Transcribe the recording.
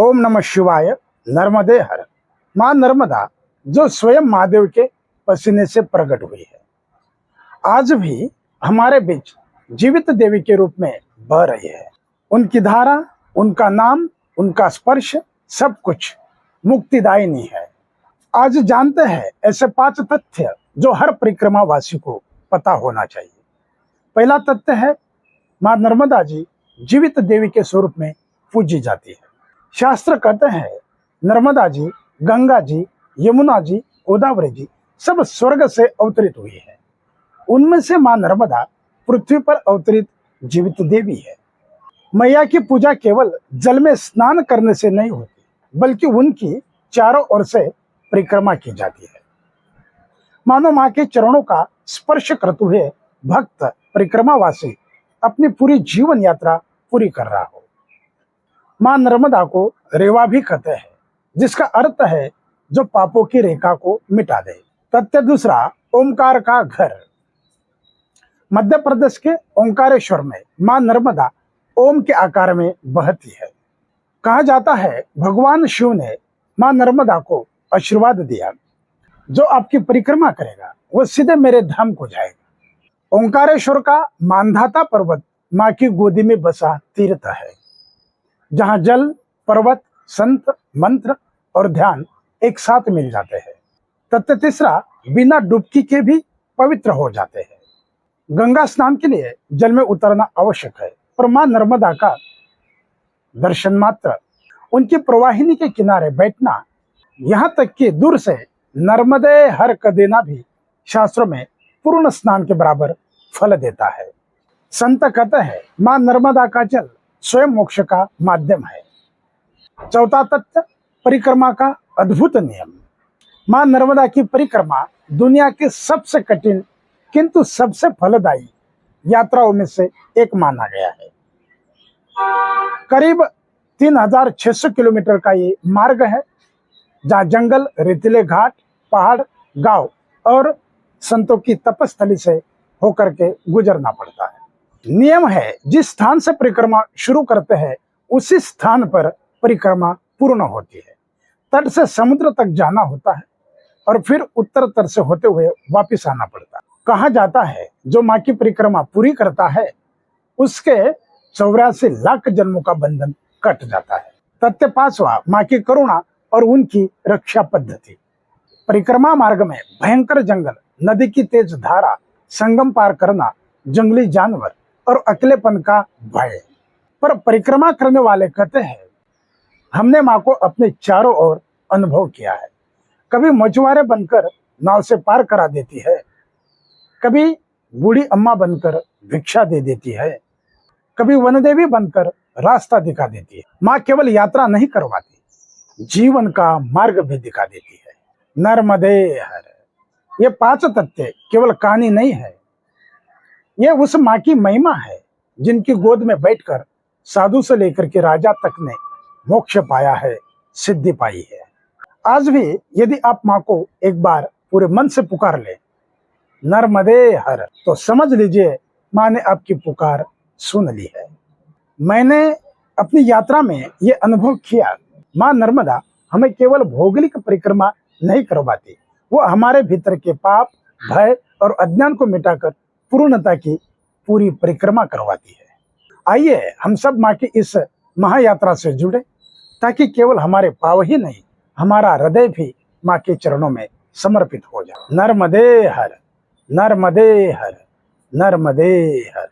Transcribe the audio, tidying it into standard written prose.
ओम नमः शिवाय। नर्मदे हर। माँ नर्मदा जो स्वयं महादेव के पसीने से प्रकट हुई है, आज भी हमारे बीच जीवित देवी के रूप में बह रही है। उनकी धारा, उनका नाम, उनका स्पर्श सब कुछ मुक्तिदायिनी है। आज जानते हैं ऐसे 5 तथ्य जो हर परिक्रमा वासी को पता होना चाहिए। पहला तथ्य है, माँ नर्मदा जी जीवित देवी के स्वरूप में पूजी जाती है। शास्त्र कहते हैं नर्मदा जी, गंगा जी, यमुना जी, गोदावरी जी सब स्वर्ग से अवतरित हुई है। उनमें से माँ नर्मदा पृथ्वी पर अवतरित जीवित देवी है। मैया की पूजा केवल जल में स्नान करने से नहीं होती, बल्कि उनकी चारों ओर से परिक्रमा की जाती है। मानो माँ के चरणों का स्पर्श करते हुए भक्त परिक्रमावासी अपनी पूरी जीवन यात्रा पूरी कर रहा हो। माँ नर्मदा को रेवा भी कहते हैं, जिसका अर्थ है जो पापों की रेखा को मिटा दे। तथ्य दूसरा, ओमकार का घर। मध्य प्रदेश के ओंकारेश्वर में माँ नर्मदा ओम के आकार में बहती है। कहा जाता है भगवान शिव ने माँ नर्मदा को आशीर्वाद दिया, जो आपकी परिक्रमा करेगा वो सीधे मेरे धाम को जाएगा। ओंकारेश्वर का मानधाता पर्वत माँ की गोदी में बसा तीर्थ है, जहाँ जल, पर्वत, संत, मंत्र और ध्यान एक साथ मिल जाते हैं। तथ्य तीसरा, बिना डुबकी के भी पवित्र हो जाते हैं। गंगा स्नान के लिए जल में उतरना आवश्यक है, पर माँ नर्मदा का दर्शन मात्र, उनकी प्रवाहिनी के किनारे बैठना, यहाँ तक कि दूर से नर्मदे हर का देना भी शास्त्रों में पूर्ण स्नान के बराबर फल देता है। संत कहते हैं माँ नर्मदा का जल स्वयं मोक्ष का माध्यम है। चौथा तथ्य, परिक्रमा का अद्भुत नियम। माँ नर्मदा की परिक्रमा दुनिया की सबसे कठिन किंतु सबसे फलदायी यात्राओं में से एक माना गया है। करीब 3600 किलोमीटर का ये मार्ग है, जहाँ जंगल, रेतीले घाट, पहाड़, गांव और संतों की तपस्थली से होकर के गुजरना पड़ता है। नियम है, जिस स्थान से परिक्रमा शुरू करते हैं उसी स्थान पर परिक्रमा पूर्ण होती है। तट से समुद्र तक जाना होता है और फिर उत्तर तट से होते हुए वापस आना पड़ता है। कहा जाता है जो माँ की परिक्रमा पूरी करता है उसके 84 लाख जन्मों का बंधन कट जाता है। तथ्य 5वां, माँ की करुणा और उनकी रक्षा पद्धति। परिक्रमा मार्ग में भयंकर जंगल, नदी की तेज धारा, संगम पार करना, जंगली जानवर और अकेलेपन का भय, पर परिक्रमा करने वाले कहते हैं हमने माँ को अपने चारों ओर अनुभव किया है। कभी मछुआरे बनकर नाव से पार करा देती है, कभी बूढ़ी अम्मा बनकर भिक्षा दे देती है, कभी वनदेवी बनकर रास्ता दिखा देती है। माँ केवल यात्रा नहीं करवाती, जीवन का मार्ग भी दिखा देती है। नर्मदे हर। ये 5 तथ्य केवल कहानी नहीं है, ये उस माँ की महिमा है जिनकी गोद में बैठकर साधु से लेकर के राजा तक ने मोक्ष पाया है, सिद्धि पाई है। आज भी यदि आप माँ को एक बार पूरे मन से पुकार ले, नर्मदे हर, तो समझ लीजिए माँ ने आपकी पुकार सुन ली है। मैंने अपनी यात्रा में ये अनुभव किया, माँ नर्मदा हमें केवल भौगोलिक परिक्रमा नहीं करवाती, वो हमारे भीतर के पाप, भय और अज्ञान को मिटाकर पूर्णता की पूरी परिक्रमा करवाती है। आइए हम सब माँ की इस महायात्रा से जुड़े, ताकि केवल हमारे पाँव ही नहीं, हमारा हृदय भी माँ के चरणों में समर्पित हो जाए। नर्मदे हर, नर्मदे हर, नर्मदे हर।